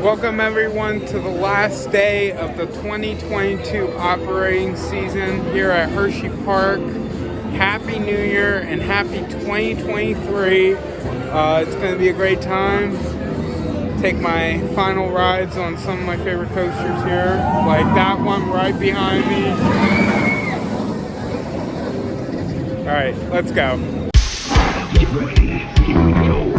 Welcome everyone to the last day of the 2022 operating season here at Hersheypark. Happy New Year and happy 2023. It's going to be a great time. Take my final rides on some of my favorite coasters here, like that one right behind me. Alright, let's go. Get ready, here we go.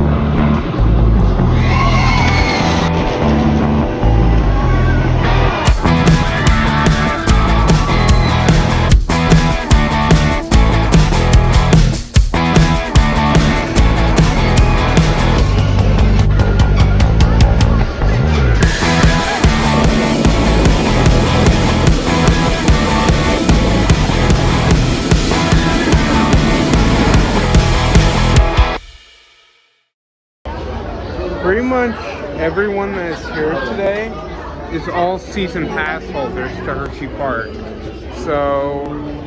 Pretty much everyone that is here today is all season pass holders to Hersheypark. So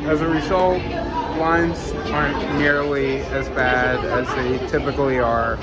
as a result, lines aren't nearly as bad as they typically are.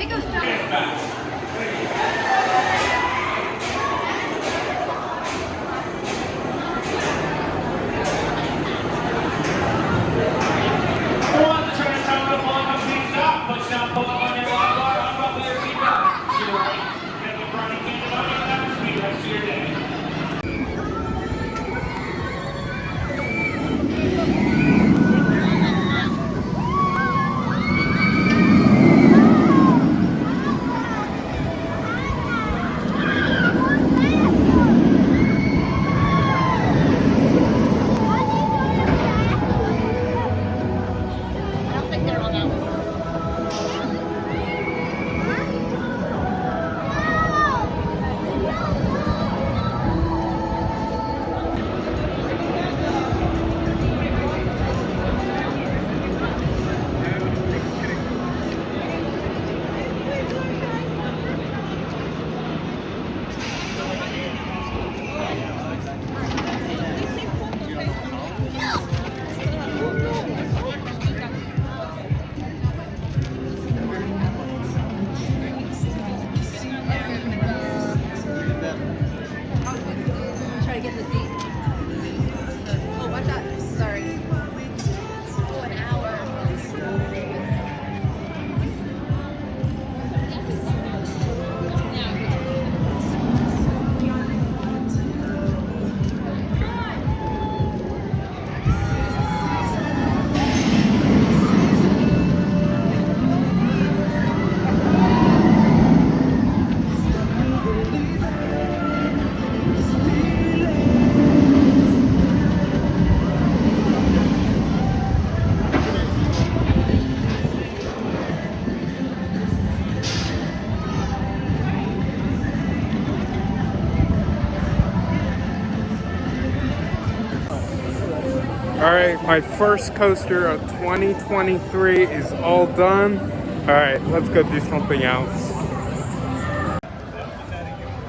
Alright, my first coaster of 2023 is all done. Alright, let's go do something else.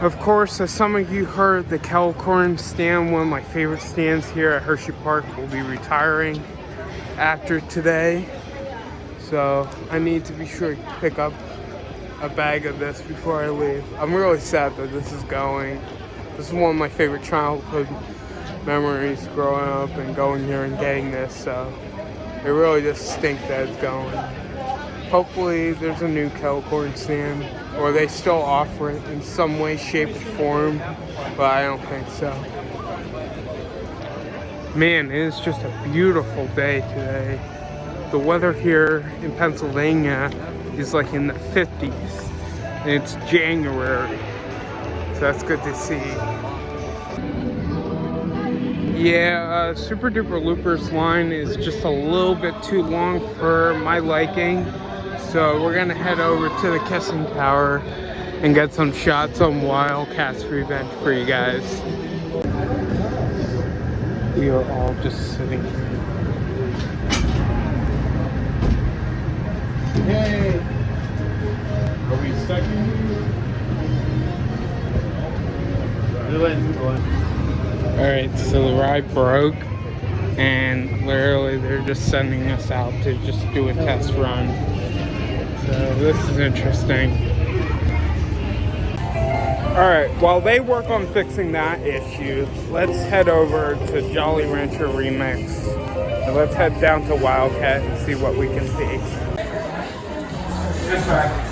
Of course, as some of you heard, the Kettle stand, one of my favorite stands here at Hersheypark, will be retiring after today. So I need to be sure to pick up a bag of this before I leave. I'm really sad that this is going. This is one of my favorite childhood memories growing up and going here and getting this, so it really just stinks that it's going. Hopefully there's a new Kettle stand, or they still offer it in some way, shape, or form, but I don't think so. Man, it is just a beautiful day today. The weather here in Pennsylvania is like in the 50s, and it's January, so that's good to see. Yeah, Super Duper Loopers line is just a little bit too long for my liking. So we're gonna head over to the Kissing Tower and get some shots on Wildcat's Revenge for you guys. We are all just sitting here. Yay! Are we stuck in? Alright, so the ride broke, and literally they're just sending us out to just do a test run. So this is interesting. Alright, while they work on fixing that issue, let's head over to Jolly Rancher Remix. And let's head down to Wildcat and see what we can see. That's right.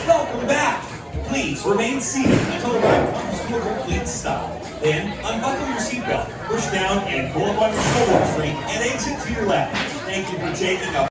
Welcome back. Please remain seated until the ride comes to a complete stop. Then unbuckle your seatbelt, push down and pull up on your shoulder restraint and exit to your left. Thank you for taking up.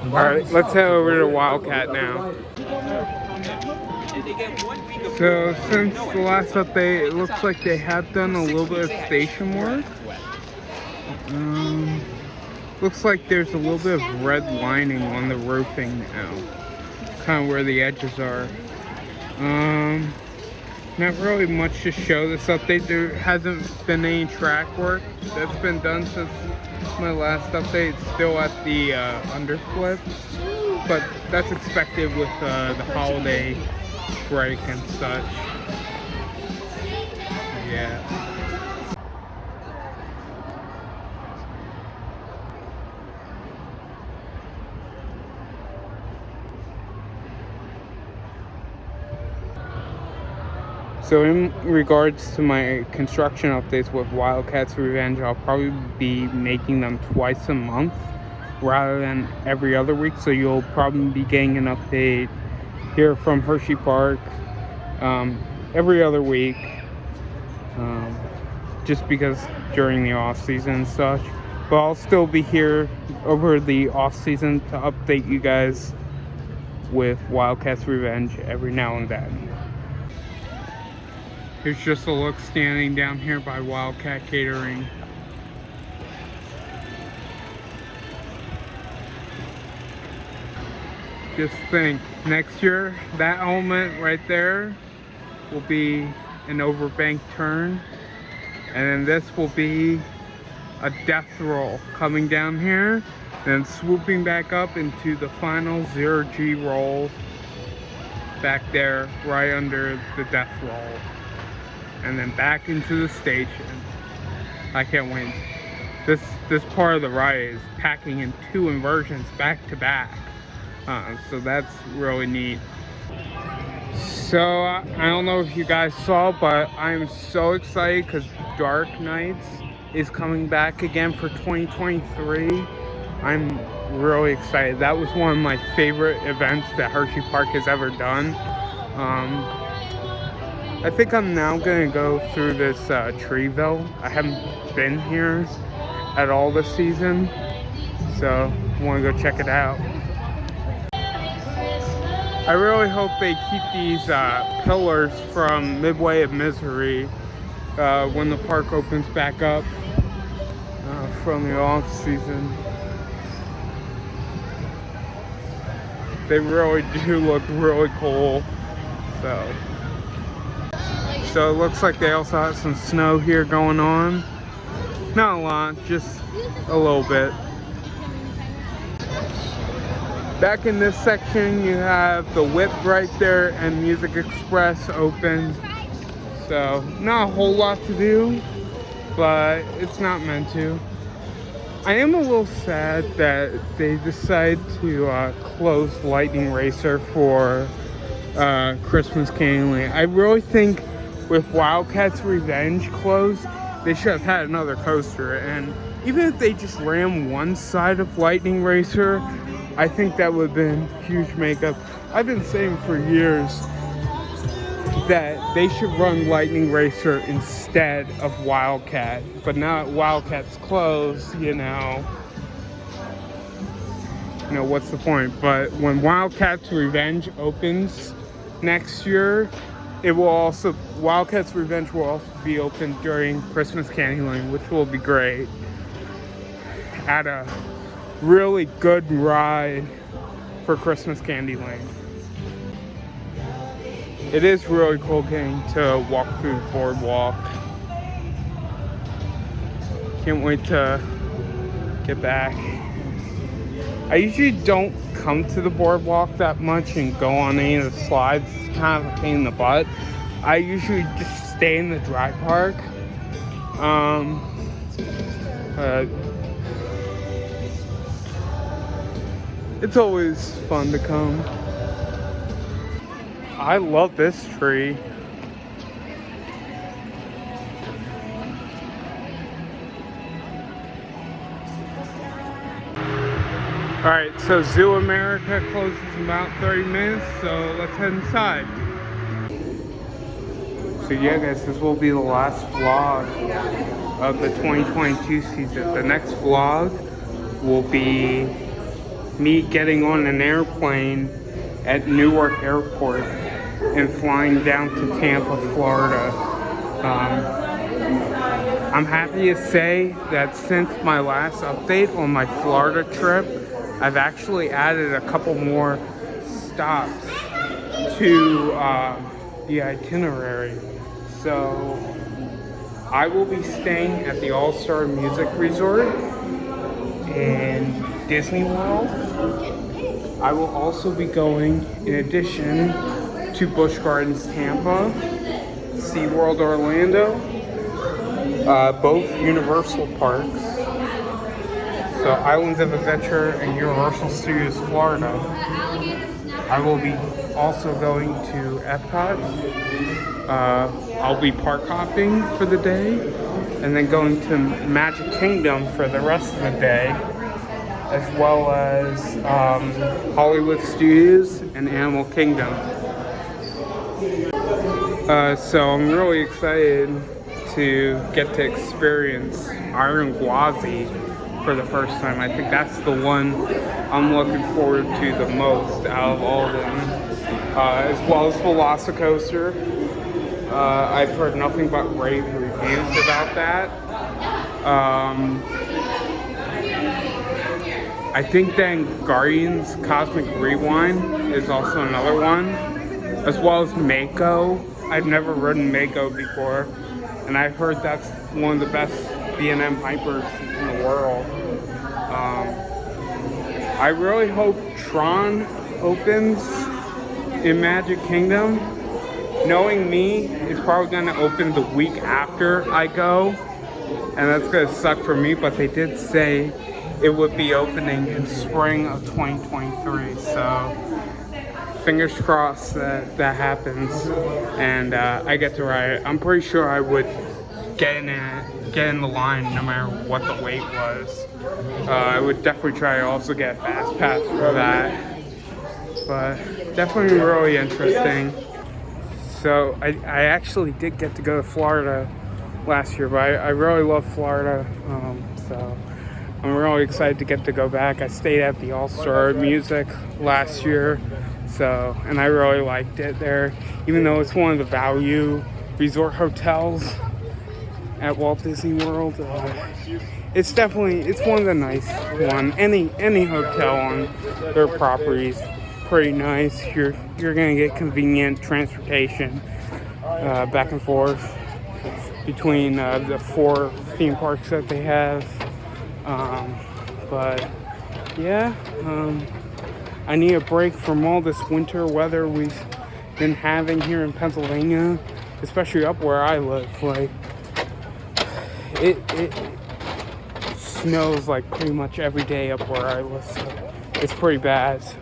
Alright, let's head over to Wildcat now. So, since the last update, it looks like they have done a little bit of station work. Looks like there's a little bit of red lining on the roofing now. Kind of where the edges are. Not really much to show this update. There hasn't been any track work that's been done since my last update. It's still at the underflip, but that's expected with the holiday break and such. Yeah. So in regards to my construction updates with Wildcat's Revenge, I'll probably be making them twice a month rather than every other week. So you'll probably be getting an update here from Hersheypark every other week, just because during the off season and such. But I'll still be here over the off season to update you guys with Wildcat's Revenge every now and then. Here's just a look standing down here by Wildcat Catering. Just think, next year, that element right there will be an overbank turn. And then this will be a death roll coming down here. Then swooping back up into the final 0G roll back there, right under the death roll. And then back into the station. I can't wait. This part of the ride is packing in 2 inversions back to back. So that's really neat. So I don't know if you guys saw, but I'm so excited because Dark Nights is coming back again for 2023. I'm really excited. That was one of my favorite events that Hersheypark has ever done. I think I'm now gonna go through this Treeville. I haven't been here at all this season, so I want to go check it out. I really hope they keep these pillars from Midway of Misery when the park opens back up from the off season. They really do look really cool, so So it looks like they also have some snow here going on. Not a lot, just a little bit. Back in this section, you have the Whip right there and Music Express open. So not a whole lot to do, but it's not meant to. I am a little sad that they decide to close Lightning Racer for Christmas Candyland. I really think with Wildcat's Revenge closed, they should have had another coaster. And even if they just ran one side of Lightning Racer, I think that would have been huge makeup. I've been saying for years that they should run Lightning Racer instead of Wildcat. But now that Wildcat's closed, you know, what's the point? But when Wildcat's Revenge opens next year, Wildcat's Revenge will also be open during Christmas Candyland, which will be great. At a really good ride for Christmas Candyland. It is really cool getting to walk through the Boardwalk. Can't wait to get back. I usually don't come to the Boardwalk that much and go on any of the slides. It's kind of a pain in the butt. I usually just stay in the dry park. It's always fun to come. I love this tree. Alright, so ZooAmerica closes in about 30 minutes, so let's head inside. So yeah guys, this will be the last vlog of the 2022 season. The next vlog will be me getting on an airplane at Newark Airport and flying down to Tampa, Florida. I'm happy to say that since my last update on my Florida trip, I've actually added a couple more stops to the itinerary. So I will be staying at the All-Star Music Resort in Disney World. I will also be going, in addition, to Busch Gardens Tampa, SeaWorld Orlando, both Universal parks, so Islands of Adventure and Universal Studios Florida. I will be also going to Epcot. I'll be park hopping for the day, and then going to Magic Kingdom for the rest of the day, as well as Hollywood Studios and Animal Kingdom. So I'm really excited to get to experience Iron Gwazi for the first time. I think that's the one I'm looking forward to the most out of all of them, as well as Velocicoaster. I've heard nothing but rave reviews about that. I think then Guardians Cosmic Rewind is also another one, as well as Mako. I've never ridden Mako before, and I've heard that's one of the best B&M hypers in the world. I really hope Tron opens in Magic Kingdom. Knowing me, it's probably going to open the week after I go, and that's going to suck for me, but they did say it would be opening in spring of 2023, so fingers crossed that that happens and I get to ride it. I'm pretty sure I would get in the line no matter what the wait was. I would definitely try to also get a fast pass for that, but definitely really interesting. So I actually did get to go to Florida last year, but I really love Florida, so I'm really excited to get to go back. I stayed at the All-Star Music last year, so, and I really liked it there, even though it's one of the value resort hotels at Walt Disney World. It's one of the nice one. Any hotel on their property is pretty nice. You're gonna get convenient transportation. back and forth between the 4 theme parks that they have. But yeah, I need a break from all this winter weather we've been having here in Pennsylvania, especially up where I live. Like, it snows like pretty much every day up where I live, so it's pretty bad. So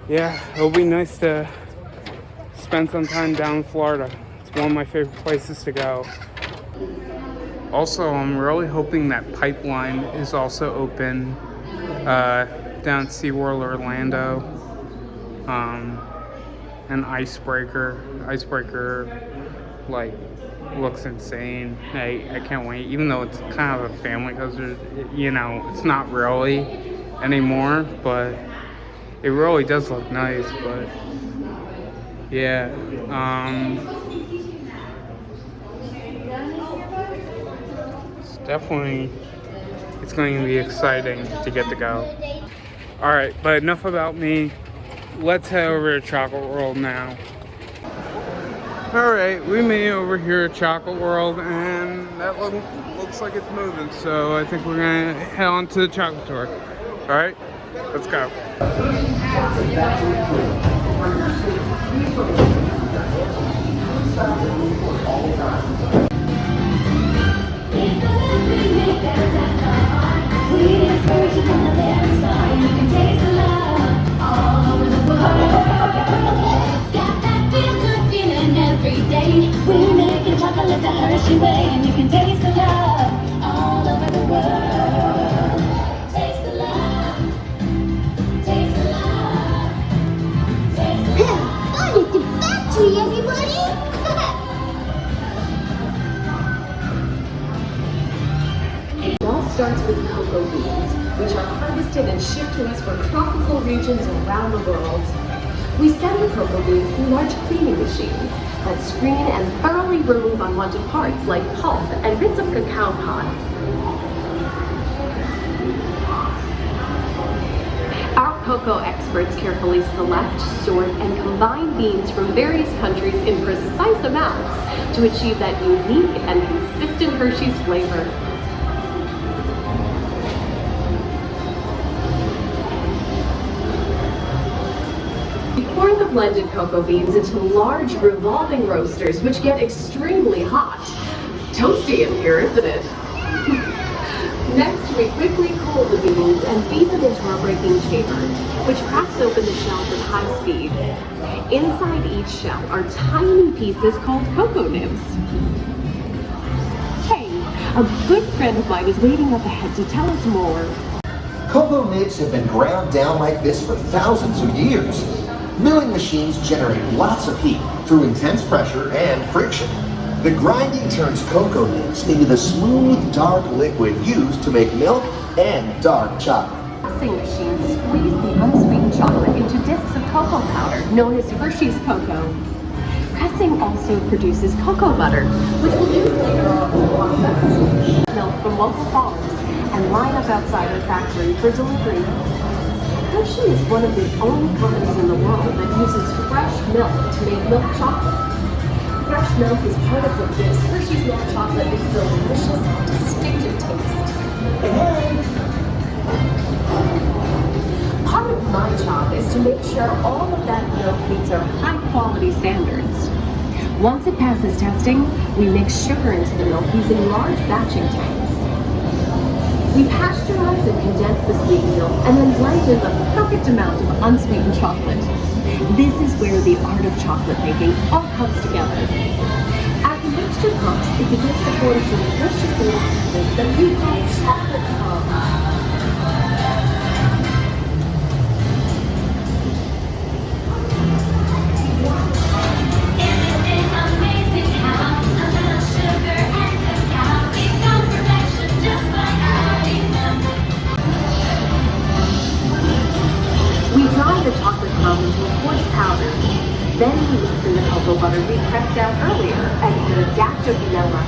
yeah, it'll be nice to spend some time down in Florida. It's one of my favorite places to go. Also, I'm really hoping that Pipeline is also open down SeaWorld Orlando. And Icebreaker, like, looks insane. I can't wait, even though it's kind of a family coaster, you know, it's not really anymore, but it really does look nice. But yeah, it's going to be exciting to get to go. All right, but enough about me. Let's head over to Chocolate World now. All right, we made it over here at Chocolate World, and that looks like it's moving. So I think we're gonna head on to the chocolate tour. All right, let's go. Every day we're making chocolate the Hershey way, and you can taste the love all over the world. Taste the love, taste the love, taste the love. On at the factory, everybody! It all starts with cocoa beans, which are harvested and shipped to us from tropical regions around the world. We send the cocoa beans through large cleaning machines that screen and thoroughly remove unwanted parts like pulp and bits of cacao pod. Our cocoa experts carefully select, sort, and combine beans from various countries in precise amounts to achieve that unique and consistent Hershey's flavor. Pour the blended cocoa beans into large revolving roasters, which get extremely hot. Toasty in here, isn't it? Next, we quickly cool the beans and feed them into our breaking chamber, which cracks open the shells at high speed. Inside each shell are tiny pieces called cocoa nibs. Hey, a good friend of mine is waiting up ahead to tell us more. Cocoa nibs have been ground down like this for thousands of years. Milling machines generate lots of heat through intense pressure and friction. The grinding turns cocoa nibs into the smooth, dark liquid used to make milk and dark chocolate. Pressing machines squeeze the unsweetened chocolate into discs of cocoa powder, known as Hershey's cocoa. Pressing also produces cocoa butter, which we'll use later on in the process. Milk from local farms and line up outside our factory for delivery. Hershey is one of the only companies in the world that uses fresh milk to make milk chocolate. Fresh milk is part of what gives Hershey's milk chocolate its delicious, distinctive taste. Part of my job is to make sure all of that milk meets our high-quality standards. Once it passes testing, we mix sugar into the milk using large batching tanks. We pasteurize and condense the sweetened milk and then blend in the perfect amount of unsweetened chocolate. This is where the art of chocolate making all comes together. As the mixture cooks, it begins to form some delicious little pieces that we call chocolate crumbs. The chocolate crumb into a coarse powder. Then we mix in the cocoa butter we pressed out earlier and a dash of vanilla.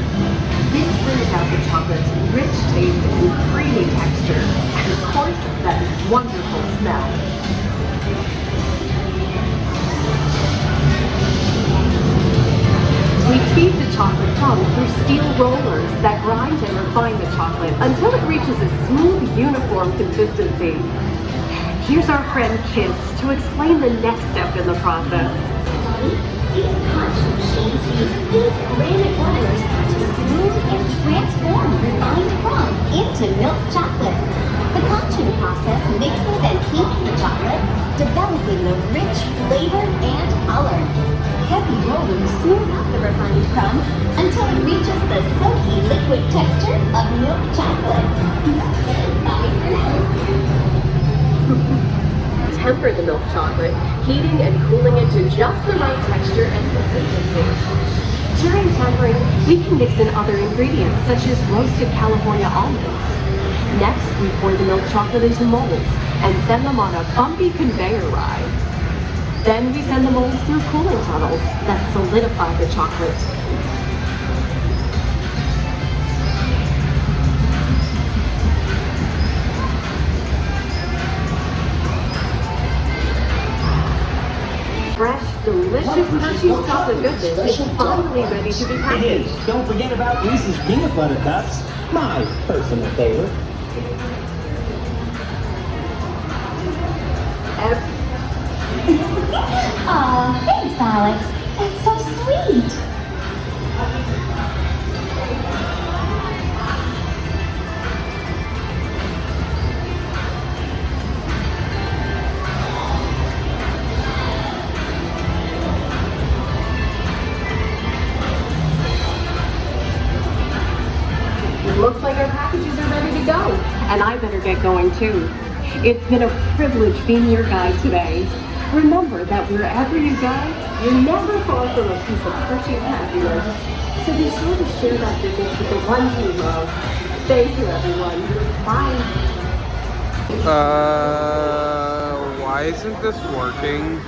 This brings out the chocolate's rich taste and creamy texture, and of course, that wonderful smell. chocolate crumb through steel rollers that grind and refine the chocolate until it reaches a smooth, uniform consistency. Here's our friend Kiss to explain the next step in the process. These punch machines use big granite rollers to smooth and transform refined crumb into milk chocolate. The conching process mixes and heats the chocolate, developing the rich flavor and color. Heavy rollers smooth out the refined crumb until it reaches the silky liquid texture of milk chocolate. Bye for now. Temper the milk chocolate, heating and cooling it to just the right texture and consistency. During tempering, we can mix in other ingredients such as roasted California almonds. Next, we pour the milk chocolate into molds and send them on a bumpy conveyor ride. Then we send the molds through cooling tunnels that solidify the chocolate. Fresh, delicious Hershey's chocolate goodness is finally ready to be It packaged. is. Don't forget about Reese's Peanut Butter Cups, my personal favorite. Aw, thanks, Alex. That's so sweet. Looks like our packages are ready to go, and I better get going too. It's been a privilege being your guide today. Remember that wherever you go, you're never far from a piece of Hershey's happiness. So be sure to share that goodness with the ones you love. Thank you, everyone. Bye. Why isn't this working?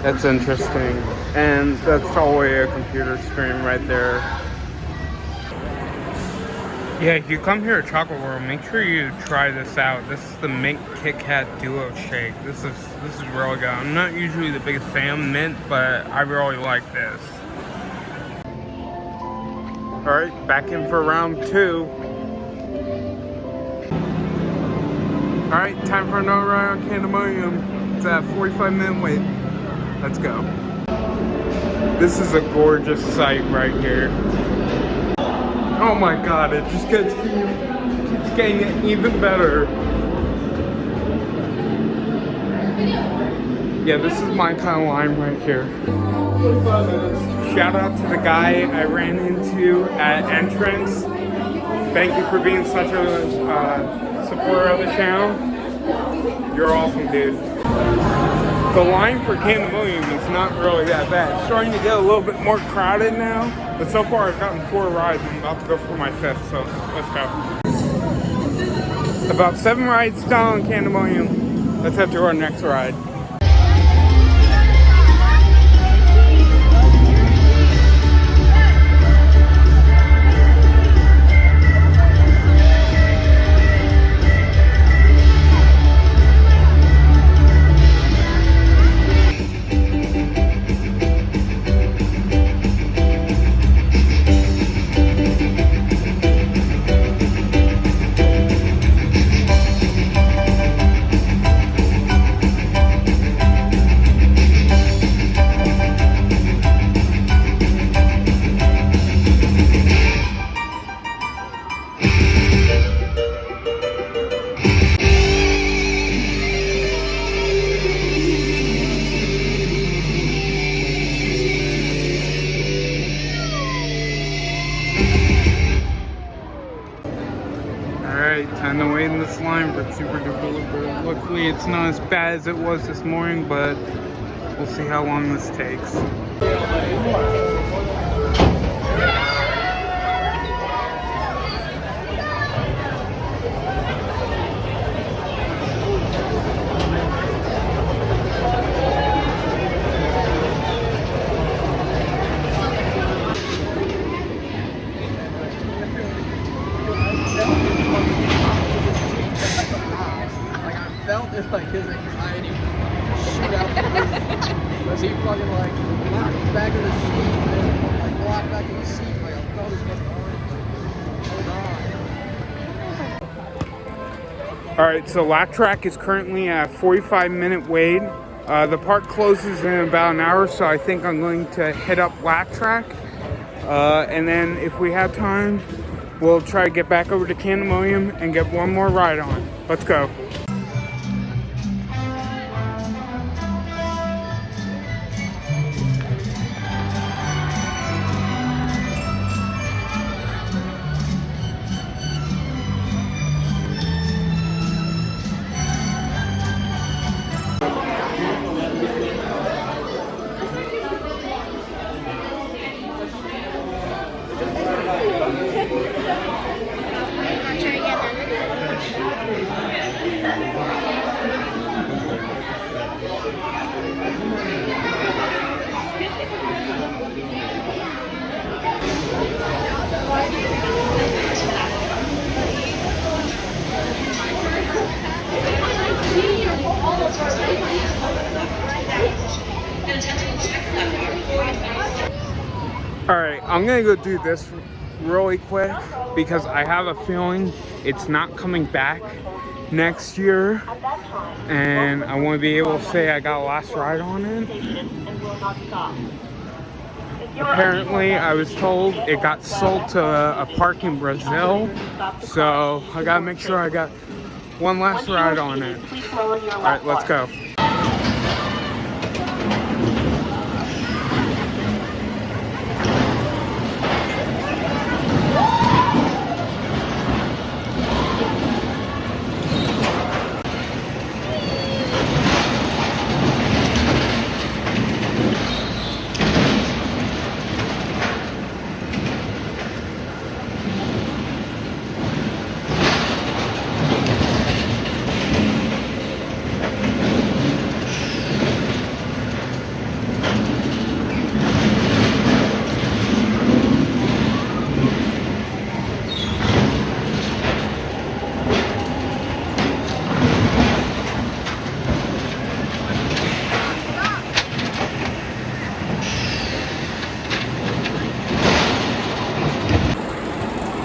That's interesting. And that's probably a computer screen right there. Yeah, if you come here at Chocolate World, make sure you try this out. This is the Mint Kit Kat Duo Shake. This is really good. I'm not usually the biggest fan of mint, but I really like this. Alright, back in for round 2. Alright, time for another ride on Candemonium. It's at 45-minute wait. Let's go. This is a gorgeous sight right here. Oh my god, it just keeps getting even better. Yeah, this is my kind of line right here. Shout out to the guy I ran into at entrance. Thank you for being such a supporter of the channel. You're awesome, dude. The line for Candemonium is not really that bad. It's starting to get a little bit more crowded now, but so far I've gotten 4 rides. I'm about to go for my 5th, so let's go. About 7 rides down on Candemonium. Let's head to our next ride. Time to wait in this line for Super Duper Looper. Luckily, it's not as bad as it was this morning, but we'll see how long this takes. Like his anxiety shoot out the roof. Was he fucking like like black back of the seat, like black back of the seat, like I thought it was getting orange. All right, so lap track is currently at 45-minute wait. The park closes in about an hour, so I think I'm going to hit up lap track. And then if we have time, we'll try to get back over to Candemonium and get one more ride on. Let's go. Alright, I'm gonna go do this really quick because I have a feeling it's not coming back next year, and I want to be able to say I got a last ride on it. Apparently, I was told it got sold to a park in Brazil, so I gotta make sure I got one last ride on it. Alright, let's go.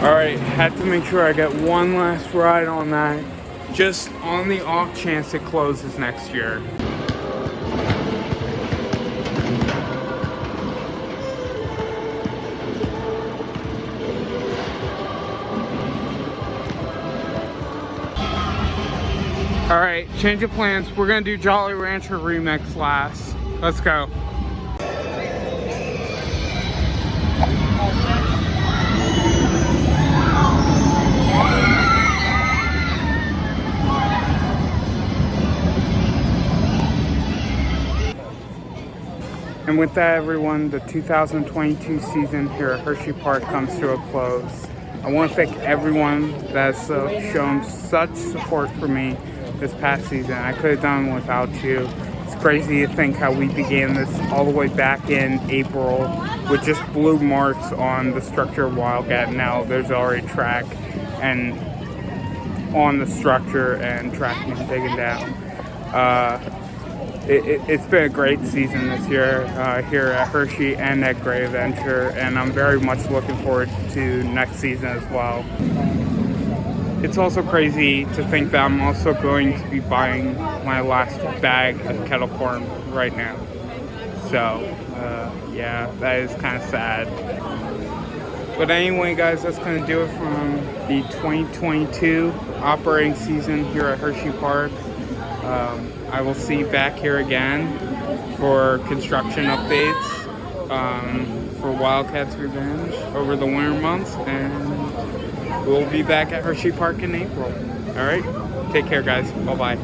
Alright, had to make sure I get one last ride on that, just on the off chance it closes next year. Alright, change of plans. We're gonna do Jolly Rancher Remix last. Let's go. And with that, everyone, the 2022 season here at Hersheypark comes to a close. I want to thank everyone that's shown such support for me this past season. I could have done it without you. It's crazy to think how we began this all the way back in April with just blue marks on the structure of Wildcat. Now there's already track and on the structure and track being taken down. It's been a great season this year here at Hershey and at Great Adventure, and I'm very much looking forward to next season as well. It's also crazy to think that I'm also going to be buying my last bag of kettle corn right now. So, yeah, that is kind of sad. But anyway, guys, that's going to do it from the 2022 operating season here at Hersheypark. I will see you back here again for construction updates for Wildcat's Revenge over the winter months, and we'll be back at Hersheypark in April. All right, take care, guys. Bye-bye.